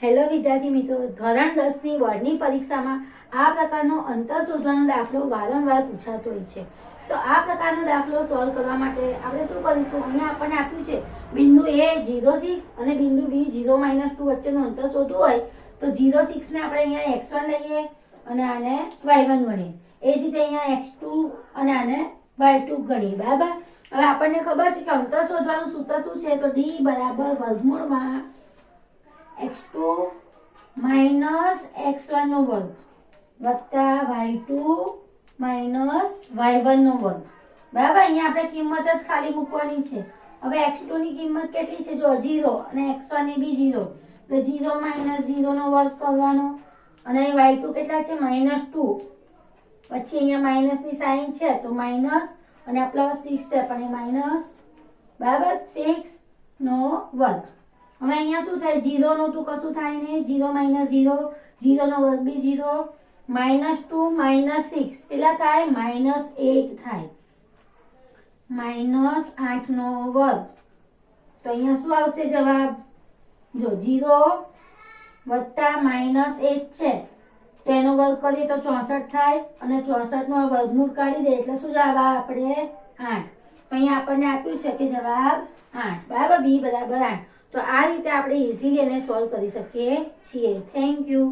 Hello વિદ્યાર્થી મિત્રો, ધોરણ 10 ની બોર્ડની પરીક્ષામાં આ પ્રકારનો અંતર શોધવાનો દાખલો વારંવાર પૂછાતો હોય છે. તો આ પ્રકારનો દાખલો સોલ્વ કરવા માટે આપણે શું કરીશું? અહીંયા આપણને આપ્યું છે બિંદુ A 0,6 અને બિંદુ B 0-2 વચ્ચેનું અંતર શોધવું હોય તો 0,6 ને આપણે અહીંયા x1 લઈએ અને આને y1 ગણીએ. એ જ રીતે અહીંયા x2 અને આને y2 ગણીએ. બરાબર. હવે આપણને ખબર છે કે અંતર શોધવાનું સૂત્ર શું છે? તો d બરાબર વર્ગમૂળમાં x2 માઇનસ x1 નો વર્ગ વત્તા y2 માઇનસ y1 નો વર્ગ. બરાબર. અહીંયા આપણે કિંમત જ ખાલી મૂકવાની છે. હવે x2 ની કિંમત કેટલી છે? જો 0 અને x1 ની બી 0, એટલે 0 માઇનસ 0 નો વર્ગ કરવાનો. અને y2 કેટલા છે? -2. પછી અહીંયા માઇનસ ની સાઇન છે તો માઇનસ અને આ પ્લસ 6 છે પણ એ માઇનસ. બરાબર. 6 નો વર્ગ. હવે અહીંયા શું થાય? 0 નું તો કશું થાય નહીં. 0 માઇનસ 0, 0 નો વર્ગ બી 0, -2 માઇનસ 6 કેટલા થાય? -8 થાય. -8 નો વર્ગ. તો અહીંયા શું આવશે જવાબ? જો 0 વત્તા -8 છે તો એનો વર્ગ કરીએ તો 64 થાય અને 64 નો વર્ગમૂળ કાઢી દે એટલે શું જવાબ આવે આપણે? 8. તો અહીંયા આપણને આપ્યું છે કે જવાબ 8. બરાબર. B બરાબર 8. તો આ રીતે આપણે ઇઝીલી એને સોલ્વ કરી શકીએ છીએ. Thank you.